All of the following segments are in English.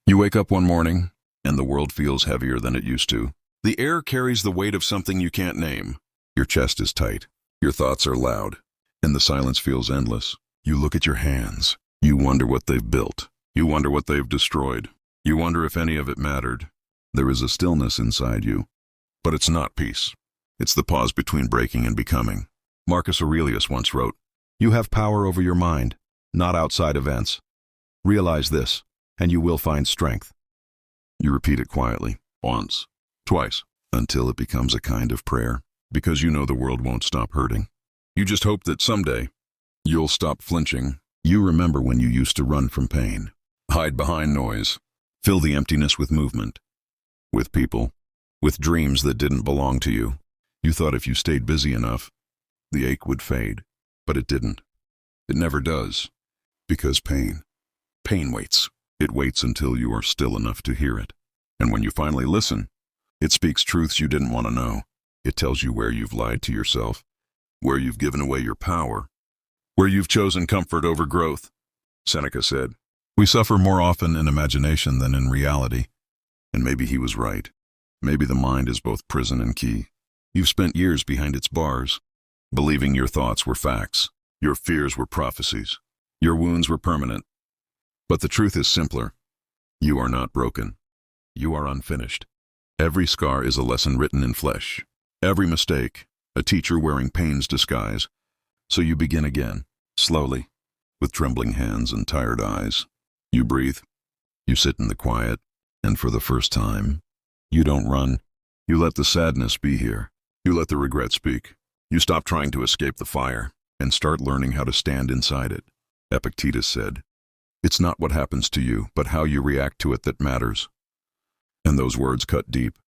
You wake up one morning, and the world feels heavier than it used to. The air carries the weight of something you can't name. Your chest is tight. Your thoughts are loud, and the silence feels endless. You look at your hands. You wonder what they've built. You wonder what they've destroyed. You wonder if any of it mattered. There is a stillness inside you, but it's not peace. It's the pause between breaking and becoming. Marcus Aurelius once wrote, "You have power over your mind, not outside events. Realize this, and you will find strength." You repeat it quietly, once, twice, until it becomes a kind of prayer, because you know the world won't stop hurting. You just hope that someday you'll stop flinching. You remember when you used to run from pain, hide behind noise, fill the emptiness with movement, with people, with dreams that didn't belong to you. You thought if you stayed busy enough, the ache would fade, but it didn't. It never does, because pain waits. It waits until you are still enough to hear it. And when you finally listen, it speaks truths you didn't want to know. It tells you where you've lied to yourself, where you've given away your power, where you've chosen comfort over growth. Seneca said, "We suffer more often in imagination than in reality." And maybe he was right. Maybe the mind is both prison and key. You've spent years behind its bars, believing your thoughts were facts, your fears were prophecies, your wounds were permanent. But the truth is simpler. You are not broken. You are unfinished. Every scar is a lesson written in flesh. Every mistake, a teacher wearing pain's disguise. So you begin again, slowly, with trembling hands and tired eyes. You breathe. You sit in the quiet, and for the first time, you don't run. You let the sadness be here. You let the regret speak. You stop trying to escape the fire and start learning how to stand inside it. Epictetus said, "It's not what happens to you, but how you react to it that matters." And those words cut deep,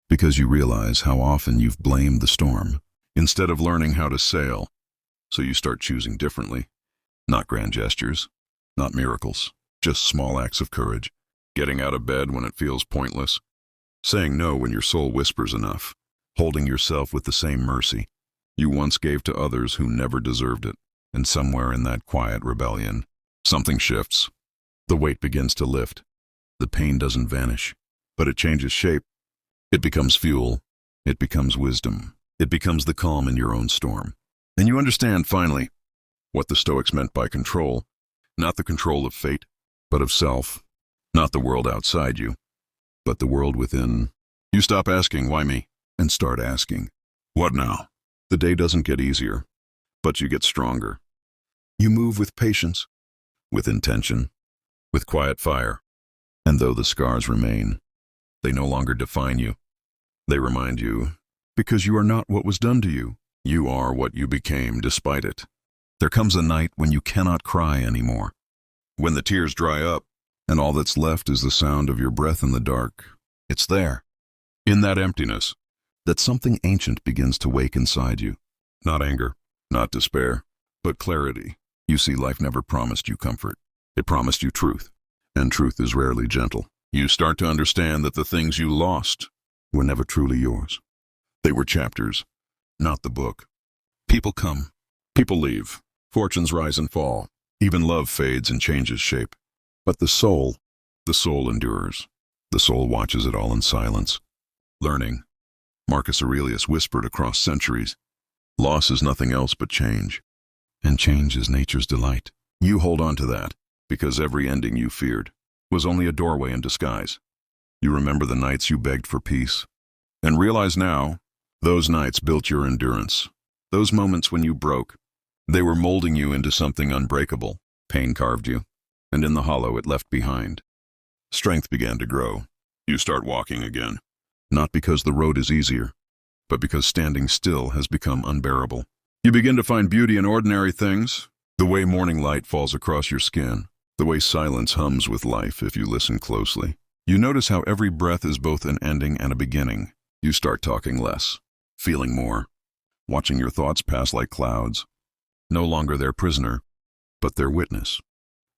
because you realize how often you've blamed the storm, instead of learning how to sail. So you start choosing differently. Not grand gestures, not miracles, just small acts of courage. Getting out of bed when it feels pointless. Saying no when your soul whispers enough. Holding yourself with the same mercy you once gave to others who never deserved it. And somewhere in that quiet rebellion, something shifts. The weight begins to lift. The pain doesn't vanish, but it changes shape. It becomes fuel. It becomes wisdom. It becomes the calm in your own storm. And you understand, finally, what the Stoics meant by control. Not the control of fate, but of self. Not the world outside you, but the world within. You stop asking, "Why me?" and start asking, "What now?" The day doesn't get easier, but you get stronger. You move with patience, with intention, with quiet fire. And though the scars remain, they no longer define you. They remind you, because you are not what was done to you. You are what you became despite it. There comes a night when you cannot cry anymore. When the tears dry up, and all that's left is the sound of your breath in the dark. It's there, in that emptiness, that something ancient begins to wake inside you. Not anger, not despair, but clarity. You see, life never promised you comfort. It promised you truth, and truth is rarely gentle. You start to understand that the things you lost were never truly yours. They were chapters, not the book. People come, people leave, fortunes rise and fall. Even love fades and changes shape. But the soul endures. The soul watches it all in silence. Learning. Marcus Aurelius whispered across centuries, "Loss is nothing else but change. And change is nature's delight." You hold on to that, because every ending you feared was only a doorway in disguise. You remember the nights you begged for peace, and realize now, those nights built your endurance. Those moments when you broke, they were molding you into something unbreakable. Pain carved you, and in the hollow it left behind, strength began to grow. You start walking again, not because the road is easier, but because standing still has become unbearable. You begin to find beauty in ordinary things, the way morning light falls across your skin, the way silence hums with life if you listen closely. You notice how every breath is both an ending and a beginning. You start talking less, feeling more, watching your thoughts pass like clouds, no longer their prisoner, but their witness.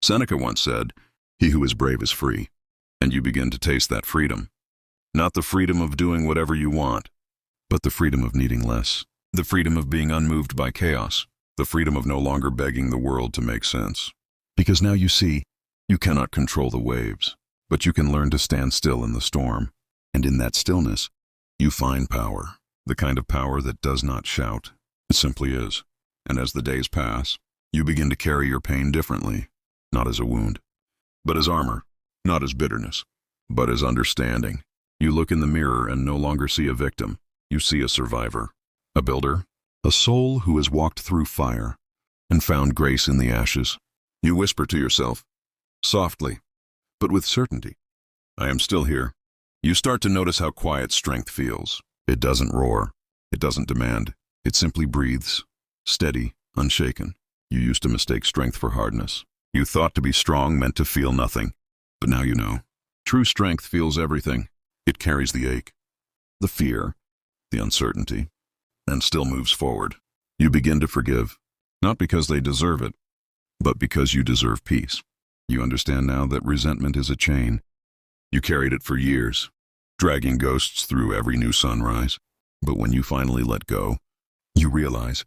Seneca once said, "He who is brave is free," and you begin to taste that freedom. Not the freedom of doing whatever you want, but the freedom of needing less, the freedom of being unmoved by chaos, the freedom of no longer begging the world to make sense. Because now you see, you cannot control the waves, But you can learn to stand still in the storm. And in that stillness, you find power. The kind of power that does not shout. It simply is. And as the days pass, you begin to carry your pain differently. Not as a wound, but as armor. Not as bitterness, but as understanding. You look in the mirror and no longer see a victim. You see a survivor. A builder. A soul who has walked through fire and found grace in the ashes. You whisper to yourself, softly, but with certainty, I am still here. You start to notice how quiet strength feels. It doesn't roar. It doesn't demand. It simply breathes, steady, unshaken. You used to mistake strength for hardness. You thought to be strong meant to feel nothing. But now you know. True strength feels everything. It carries the ache, the fear, the uncertainty, and still moves forward. You begin to forgive, not because they deserve it, but because you deserve peace. You understand now that resentment is a chain. You carried it for years, dragging ghosts through every new sunrise. But when you finally let go, you realize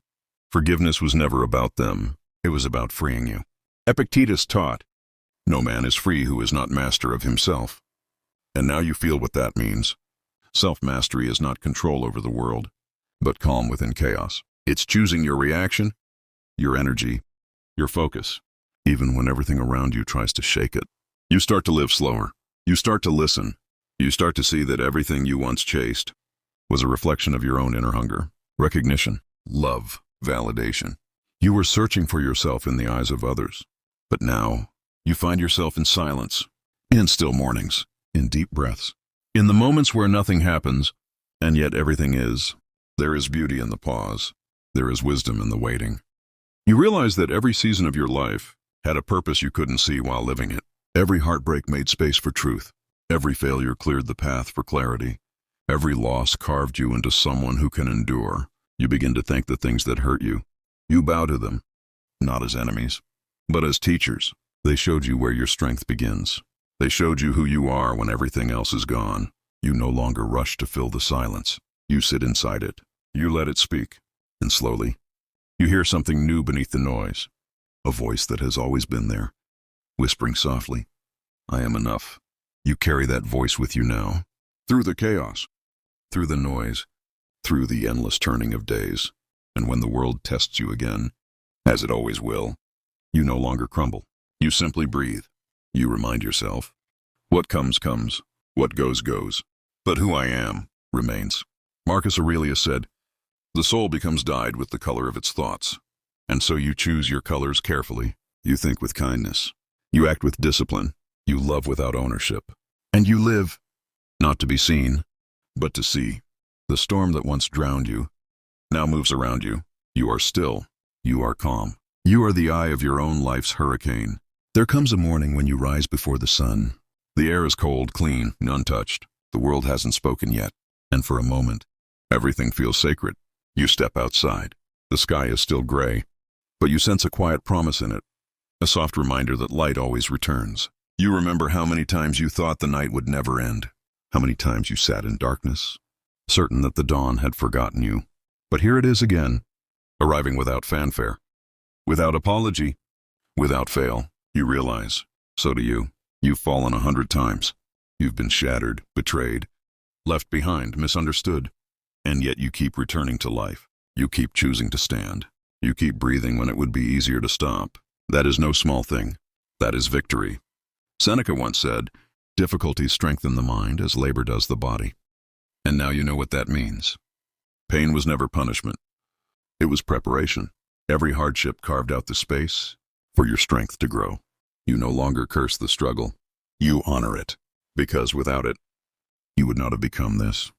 forgiveness was never about them. It was about freeing you. Epictetus taught, no man is free who is not master of himself. And now you feel what that means. Self-mastery is not control over the world, but calm within chaos. It's choosing your reaction, your energy, your focus, even when everything around you tries to shake it. You start to live slower. You start to listen. You start to see that everything you once chased was a reflection of your own inner hunger, recognition, love, validation. You were searching for yourself in the eyes of others, but now you find yourself in silence, in still mornings, in deep breaths, in the moments where nothing happens, and yet everything is. There is beauty in the pause. There is wisdom in the waiting. You realize that every season of your life had a purpose you couldn't see while living it. Every heartbreak made space for truth. Every failure cleared the path for clarity. Every loss carved you into someone who can endure. You begin to thank the things that hurt you. You bow to them, not as enemies, but as teachers. They showed you where your strength begins. They showed you who you are when everything else is gone. You no longer rush to fill the silence. You sit inside it. You let it speak. And slowly, you hear something new beneath the noise. A voice that has always been there, whispering softly, I am enough. You carry that voice with you now, through the chaos, through the noise, through the endless turning of days. And when the world tests you again, as it always will, you no longer crumble. You simply breathe. You remind yourself, what comes, comes. What goes, goes. But who I am remains. Marcus Aurelius said, the soul becomes dyed with the color of its thoughts. And so you choose your colors carefully. You think with kindness. You act with discipline. You love without ownership. And you live, not to be seen, but to see. The storm that once drowned you now moves around you. You are still. You are calm. You are the eye of your own life's hurricane. There comes a morning when you rise before the sun. The air is cold, clean, untouched. The world hasn't spoken yet. And for a moment, everything feels sacred. You step outside. The sky is still gray, but you sense a quiet promise in it, a soft reminder that light always returns. You remember how many times you thought the night would never end, how many times you sat in darkness, certain that the dawn had forgotten you. But here it is again, arriving without fanfare, without apology, without fail. You realize, so do you. You've fallen 100 times. You've been shattered, betrayed, left behind, misunderstood. And yet you keep returning to life. You keep choosing to stand. You keep breathing when it would be easier to stop. That is no small thing. That is victory. Seneca once said, difficulties strengthen the mind as labor does the body. And now you know what that means. Pain was never punishment. It was preparation. Every hardship carved out the space for your strength to grow. You no longer curse the struggle. You honor it. Because without it, you would not have become this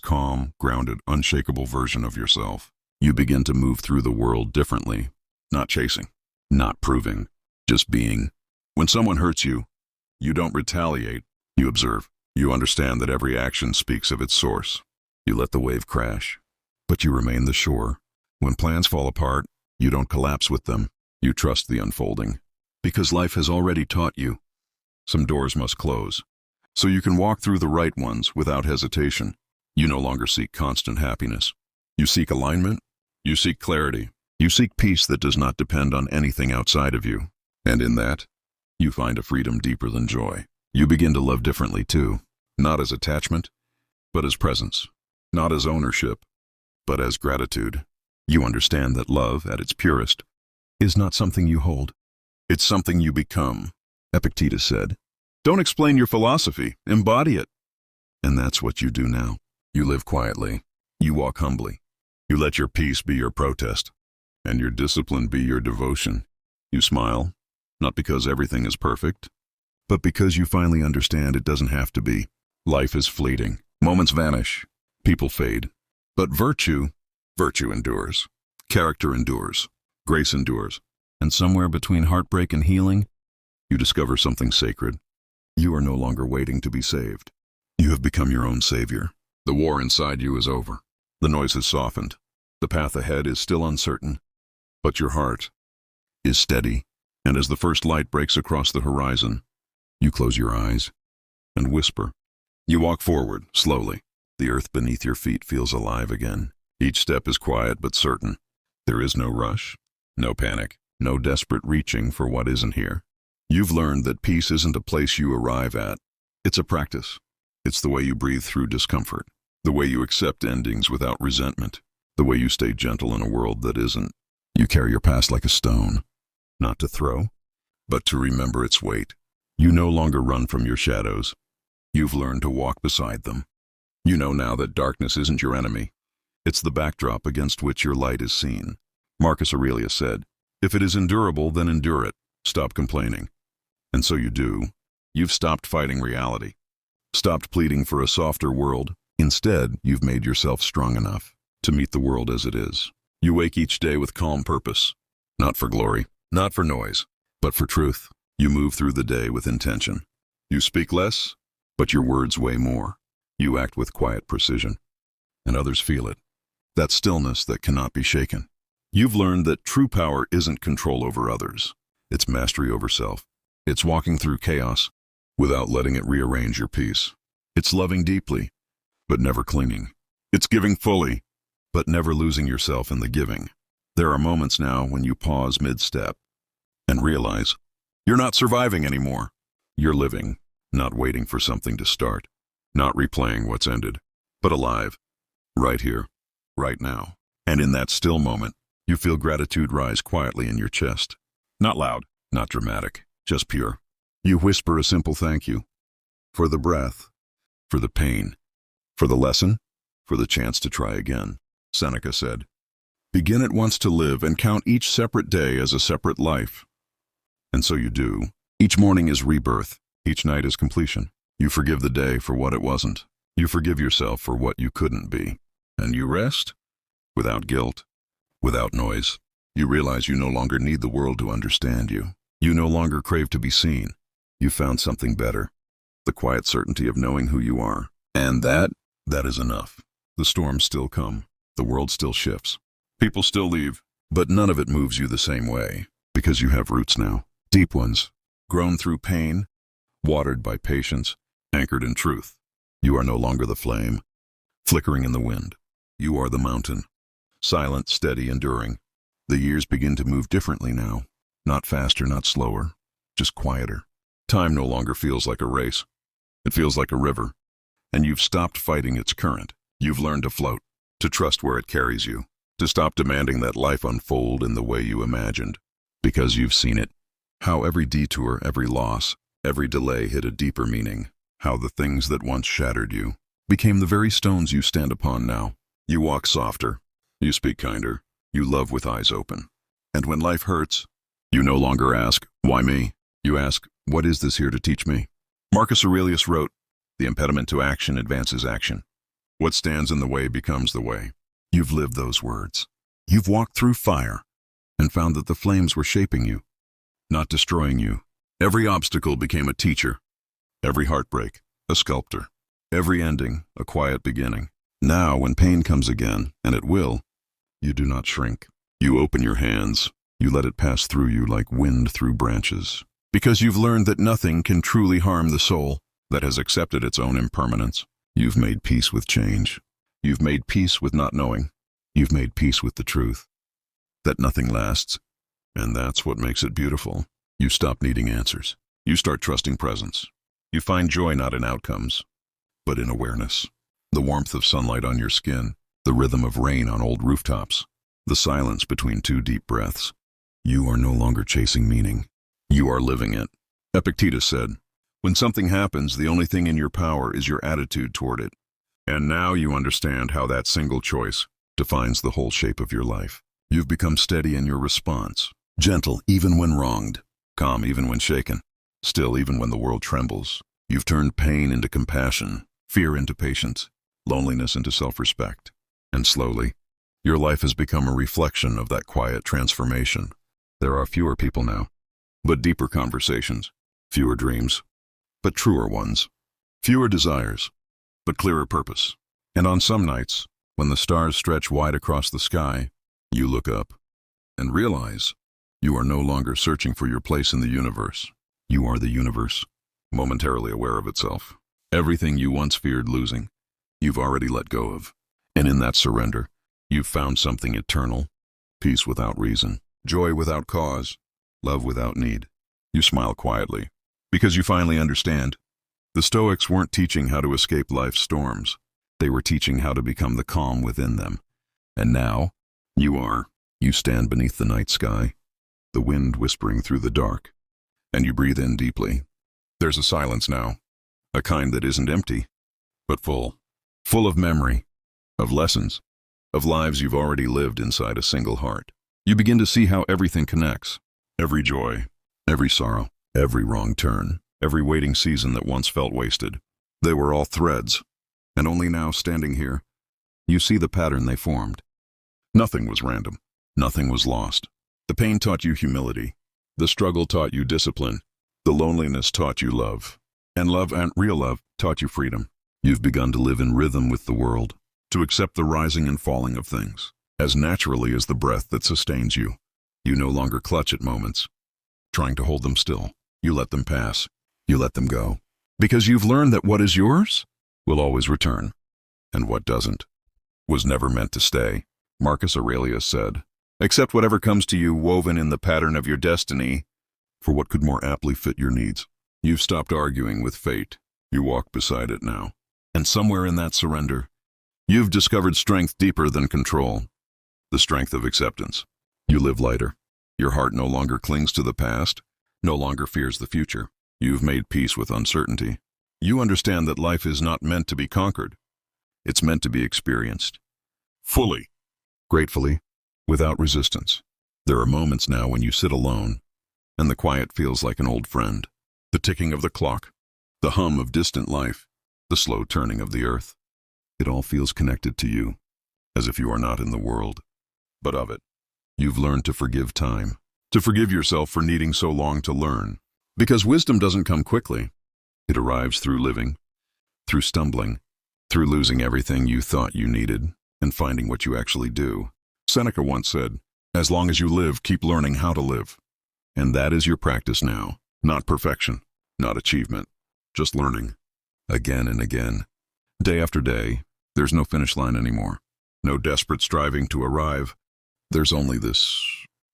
calm, grounded, unshakable version of yourself. You begin to move through the world differently, not chasing, not proving, just being. When someone hurts you, you don't retaliate, you observe. You understand that every action speaks of its source. You let the wave crash, but you remain the shore. When plans fall apart, you don't collapse with them. You trust the unfolding, because life has already taught you. Some doors must close, so you can walk through the right ones without hesitation. You no longer seek constant happiness. You seek alignment. You seek clarity. You seek peace that does not depend on anything outside of you. And in that, you find a freedom deeper than joy. You begin to love differently too, not as attachment, but as presence, not as ownership, but as gratitude. You understand that love, at its purest, is not something you hold. It's something you become. Epictetus said, "Don't explain your philosophy, embody it." And that's what you do now. You live quietly. You walk humbly. You let your peace be your protest, and your discipline be your devotion. You smile, not because everything is perfect, but because you finally understand it doesn't have to be. Life is fleeting. Moments vanish. People fade. But virtue endures. Character endures. Grace endures. And somewhere between heartbreak and healing, you discover something sacred. You are no longer waiting to be saved. You have become your own savior. The war inside you is over. The noise has softened. The path ahead is still uncertain. But your heart is steady. And as the first light breaks across the horizon, you close your eyes and whisper. You walk forward, slowly. The earth beneath your feet feels alive again. Each step is quiet but certain. There is no rush, no panic, no desperate reaching for what isn't here. You've learned that peace isn't a place you arrive at. It's a practice. It's the way you breathe through discomfort, the way you accept endings without resentment, the way you stay gentle in a world that isn't. You carry your past like a stone, not to throw, but to remember its weight. You no longer run from your shadows. You've learned to walk beside them. You know now that darkness isn't your enemy. It's the backdrop against which your light is seen. Marcus Aurelius said, "If it is endurable, then endure it. Stop complaining." And so you do. You've stopped fighting reality, stopped pleading for a softer world. Instead, you've made yourself strong enough to meet the world as it is. You wake each day with calm purpose, not for glory, not for noise, but for truth. You move through the day with intention. You speak less, but your words weigh more. You act with quiet precision, and others feel it. That stillness that cannot be shaken. You've learned that true power isn't control over others. It's mastery over self. It's walking through chaos without letting it rearrange your peace. It's loving deeply, but never clinging. It's giving fully, but never losing yourself in the giving. There are moments now when you pause mid-step and realize you're not surviving anymore. You're living, not waiting for something to start, not replaying what's ended, but alive, right here, right now. And in that still moment, you feel gratitude rise quietly in your chest. Not loud, not dramatic, just pure. You whisper a simple thank you for the breath, for the pain, for the lesson, for the chance to try again. Seneca said, "Begin at once to live and count each separate day as a separate life." And so you do. Each morning is rebirth. Each night is completion. You forgive the day for what it wasn't. You forgive yourself for what you couldn't be. And you rest without guilt, without noise. You realize you no longer need the world to understand you. You no longer crave to be seen. You found something better, the quiet certainty of knowing who you are. And that is enough. The storms still come. The world still shifts. People still leave. But none of it moves you the same way, because you have roots now. Deep ones, grown through pain, watered by patience, anchored in truth. You are no longer the flame, flickering in the wind. You are the mountain, silent, steady, enduring. The years begin to move differently now. Not faster, not slower, just quieter. Time no longer feels like a race. It feels like a river. And you've stopped fighting its current. You've learned to float, to trust where it carries you, to stop demanding that life unfold in the way you imagined, because you've seen it. How every detour, every loss, every delay hid a deeper meaning. How the things that once shattered you became the very stones you stand upon now. You walk softer. You speak kinder. You love with eyes open. And when life hurts, you no longer ask, "Why me?" You ask, "What is this here to teach me?" Marcus Aurelius wrote, "The impediment to action advances action. What stands in the way becomes the way." You've lived those words. You've walked through fire and found that the flames were shaping you, not destroying you. Every obstacle became a teacher. Every heartbreak, a sculptor. Every ending, a quiet beginning. Now, when pain comes again, and it will, you do not shrink. You open your hands. You let it pass through you like wind through branches. Because you've learned that nothing can truly harm the soul that has accepted its own impermanence. You've made peace with change. You've made peace with not knowing. You've made peace with the truth that nothing lasts. And that's what makes it beautiful. You stop needing answers. You start trusting presence. You find joy not in outcomes, but in awareness. The warmth of sunlight on your skin, the rhythm of rain on old rooftops, the silence between two deep breaths. You are no longer chasing meaning. You are living it. Epictetus said, "When something happens, the only thing in your power is your attitude toward it." And now you understand how that single choice defines the whole shape of your life. You've become steady in your response, gentle even when wronged, calm even when shaken, still even when the world trembles. You've turned pain into compassion, fear into patience, loneliness into self-respect. And slowly, your life has become a reflection of that quiet transformation. There are fewer people now, but deeper conversations, fewer dreams, but truer ones, fewer desires, but clearer purpose. And on some nights, when the stars stretch wide across the sky, you look up and realize you are no longer searching for your place in the universe. You are the universe, momentarily aware of itself. Everything you once feared losing, you've already let go of. And in that surrender, you've found something eternal, peace without reason, joy without cause, love without need. You smile quietly, because you finally understand. The Stoics weren't teaching how to escape life's storms. They were teaching how to become the calm within them. And now, you are. You stand beneath the night sky, the wind whispering through the dark, and you breathe in deeply. There's a silence now, a kind that isn't empty, but full of memory, of lessons, of lives you've already lived inside a single heart. You begin to see how everything connects. Every joy, every sorrow, every wrong turn, every waiting season that once felt wasted. They were all threads, and only now, standing here, you see the pattern they formed. Nothing was random. Nothing was lost. The pain taught you humility. The struggle taught you discipline. The loneliness taught you love. And love, and real love, taught you freedom. You've begun to live in rhythm with the world, to accept the rising and falling of things, as naturally as the breath that sustains you. You no longer clutch at moments, trying to hold them still. You let them pass. You let them go. Because you've learned that what is yours will always return, and what doesn't was never meant to stay. Marcus Aurelius said, "Accept whatever comes to you woven in the pattern of your destiny, for what could more aptly fit your needs." You've stopped arguing with fate. You walk beside it now. And somewhere in that surrender, you've discovered strength deeper than control, the strength of acceptance. You live lighter. Your heart no longer clings to the past, no longer fears the future. You've made peace with uncertainty. You understand that life is not meant to be conquered. It's meant to be experienced. Fully. Gratefully, without resistance. There are moments now when you sit alone, and the quiet feels like an old friend. The ticking of the clock, the hum of distant life, the slow turning of the earth. It all feels connected to you, as if you are not in the world, but of it. You've learned to forgive time, to forgive yourself for needing so long to learn. Because wisdom doesn't come quickly. It arrives through living, through stumbling, through losing everything you thought you needed, and finding what you actually do. Seneca once said, "As long as you live, keep learning how to live." And that is your practice now. Not perfection, not achievement, just learning. Again and again. Day after day, there's no finish line anymore. No desperate striving to arrive. There's only the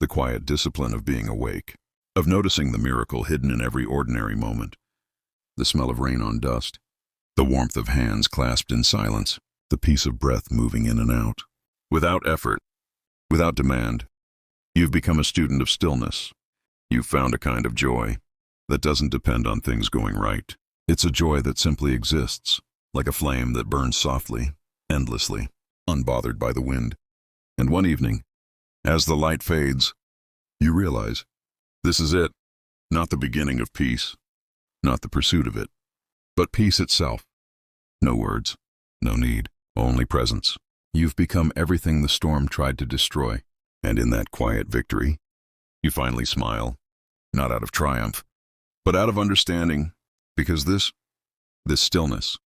quiet discipline of being awake, of noticing the miracle hidden in every ordinary moment. The smell of rain on dust, the warmth of hands clasped in silence, the peace of breath moving in and out. Without effort, without demand, you've become a student of stillness. You've found a kind of joy that doesn't depend on things going right. It's a joy that simply exists, like a flame that burns softly, endlessly, unbothered by the wind. And one evening, as the light fades, you realize this is it, not the beginning of peace, not the pursuit of it, but peace itself. No words, no need, only presence. You've become everything the storm tried to destroy, and in that quiet victory, you finally smile, not out of triumph, but out of understanding, because this stillness,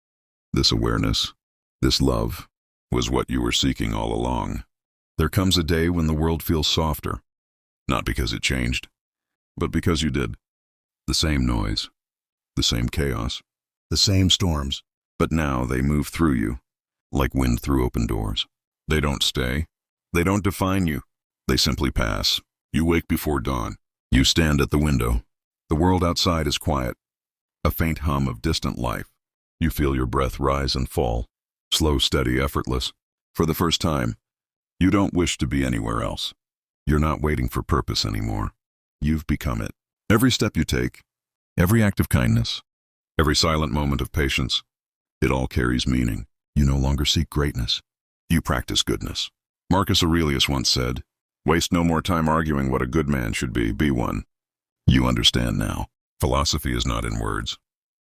this awareness, this love, was what you were seeking all along. There comes a day when the world feels softer, not because it changed, but because you did. The same noise, the same chaos, the same storms, but now they move through you, like wind through open doors. They don't stay. They don't define you. They simply pass. You wake before dawn. You stand at the window. The world outside is quiet. a faint hum of distant life. You feel your breath rise and fall, slow, steady, effortless. For the first time, you don't wish to be anywhere else. You're not waiting for purpose anymore. You've become it. Every step you take, every act of kindness, every silent moment of patience, it all carries meaning. You no longer seek greatness. You practice goodness. Marcus Aurelius once said, "Waste no more time arguing what a good man should be one." You understand now. Philosophy is not in words.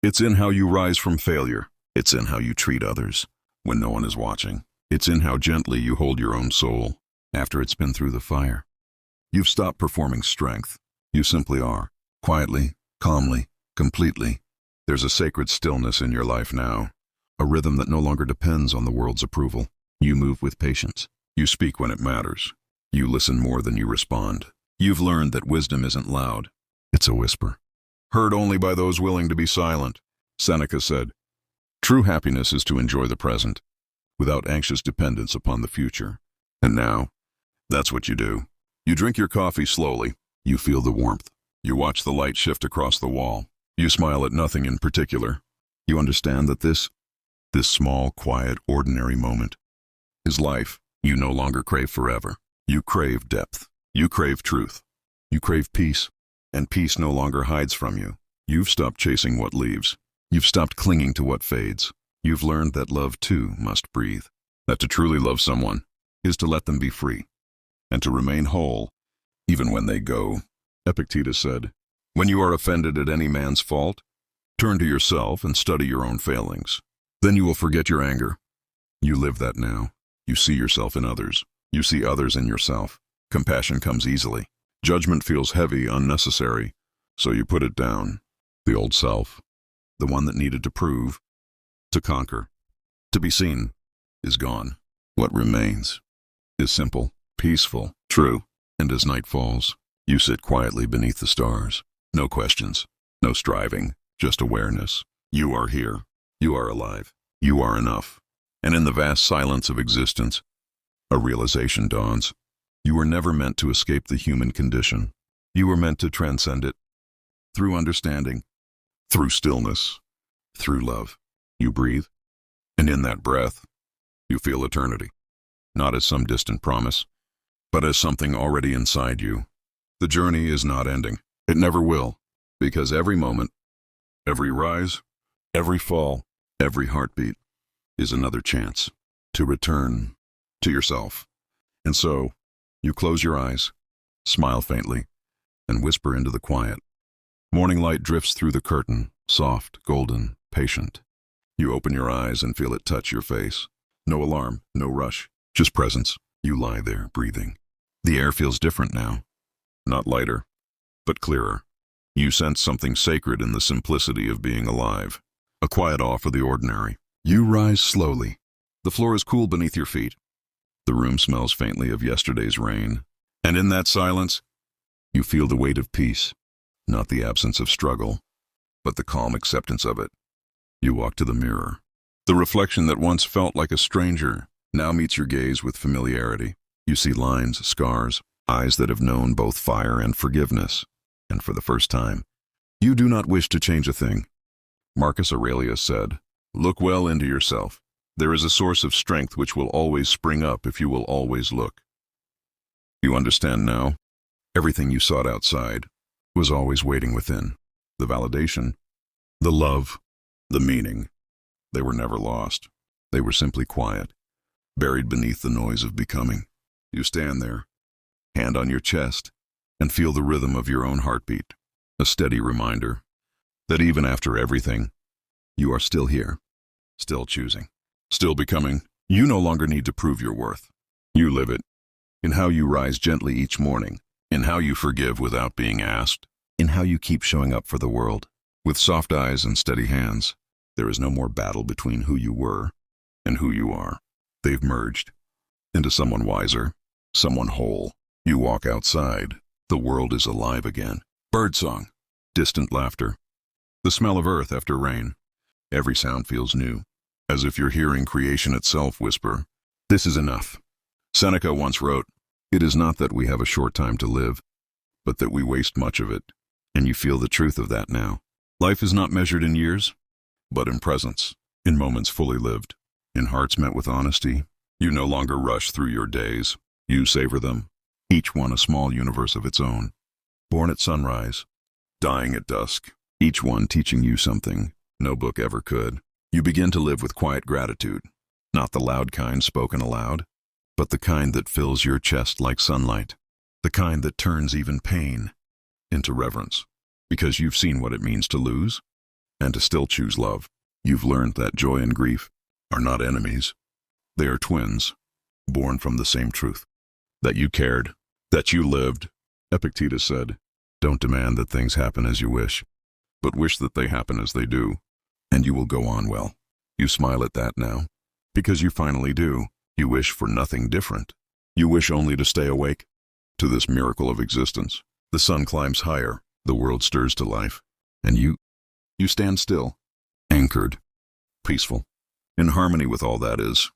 It's in how you rise from failure. It's in how you treat others when no one is watching. It's in how gently you hold your own soul after it's been through the fire. You've stopped performing strength. You simply are. Quietly, calmly, completely. There's a sacred stillness in your life now, a rhythm that no longer depends on the world's approval. You move with patience. You speak when it matters. You listen more than you respond. You've learned that wisdom isn't loud. It's a whisper, heard only by those willing to be silent. Seneca said, "True happiness is to enjoy the present, without anxious dependence upon the future." And now, that's what you do. You drink your coffee slowly. You feel the warmth. You watch the light shift across the wall. You smile at nothing in particular. You understand that this small, quiet, ordinary moment is life. You no longer crave forever. You crave depth. You crave truth. You crave peace. And peace no longer hides from you. You've stopped chasing what leaves. You've stopped clinging to what fades. You've learned that love, too, must breathe. That to truly love someone is to let them be free, and to remain whole, even when they go. Epictetus said, "When you are offended at any man's fault, turn to yourself and study your own failings. Then you will forget your anger." You live that now. You see yourself in others. You see others in yourself. Compassion comes easily. Judgment feels heavy, unnecessary, so you put it down. The old self, the one that needed to prove, to conquer, to be seen, is gone. What remains is simple, peaceful, true. And as night falls, you sit quietly beneath the stars. No questions, no striving, just awareness. You are here. You are alive. You are enough. And in the vast silence of existence, a realization dawns. You were never meant to escape the human condition. You were meant to transcend it. Through understanding, through stillness, through love. You breathe, and in that breath, you feel eternity. Not as some distant promise, but as something already inside you. The journey is not ending. It never will, because every moment, every rise, every fall, every heartbeat is another chance to return to yourself. And so, you close your eyes, smile faintly, and whisper into the quiet. Morning light drifts through the curtain, soft, golden, patient. You open your eyes and feel it touch your face. No alarm, no rush, just presence. You lie there, breathing. The air feels different now. Not lighter, but clearer. You sense something sacred in the simplicity of being alive. A quiet awe for the ordinary. You rise slowly. The floor is cool beneath your feet. The room smells faintly of yesterday's rain. And in that silence, you feel the weight of peace. Not the absence of struggle, but the calm acceptance of it. You walk to the mirror. The reflection that once felt like a stranger now meets your gaze with familiarity. You see lines, scars, eyes that have known both fire and forgiveness. And for the first time, you do not wish to change a thing. Marcus Aurelius said, "Look well into yourself. There is a source of strength which will always spring up if you will always look." You understand now? Everything you sought outside was always waiting within. The validation, the love, the meaning. They were never lost. They were simply quiet, buried beneath the noise of becoming. You stand there, hand on your chest, and feel the rhythm of your own heartbeat. A steady reminder that even after everything, you are still here, still choosing, still becoming. You no longer need to prove your worth. You live it, in how you rise gently each morning, in how you forgive without being asked, in how you keep showing up for the world. With soft eyes and steady hands, there is no more battle between who you were and who you are. They've merged into someone wiser, someone whole. You walk outside. The world is alive again. Birdsong, distant laughter, the smell of earth after rain. Every sound feels new, as if you're hearing creation itself whisper, "This is enough." Seneca once wrote, "It is not that we have a short time to live, but that we waste much of it." And you feel the truth of that now. Life is not measured in years, but in presence, in moments fully lived, in hearts met with honesty. You no longer rush through your days. You savor them, each one a small universe of its own. Born at sunrise, dying at dusk, each one teaching you something no book ever could. You begin to live with quiet gratitude, not the loud kind spoken aloud, but the kind that fills your chest like sunlight, the kind that turns even pain into reverence, because you've seen what it means to lose and to still choose love. You've learned that joy and grief are not enemies. They are twins, born from the same truth. That you cared, that you lived. Epictetus said, "Don't demand that things happen as you wish, but wish that they happen as they do, and you will go on well." You smile at that now, because you finally do. You wish for nothing different. You wish only to stay awake to this miracle of existence. The sun climbs higher, the world stirs to life, and you stand still, anchored, peaceful. In harmony with all that is,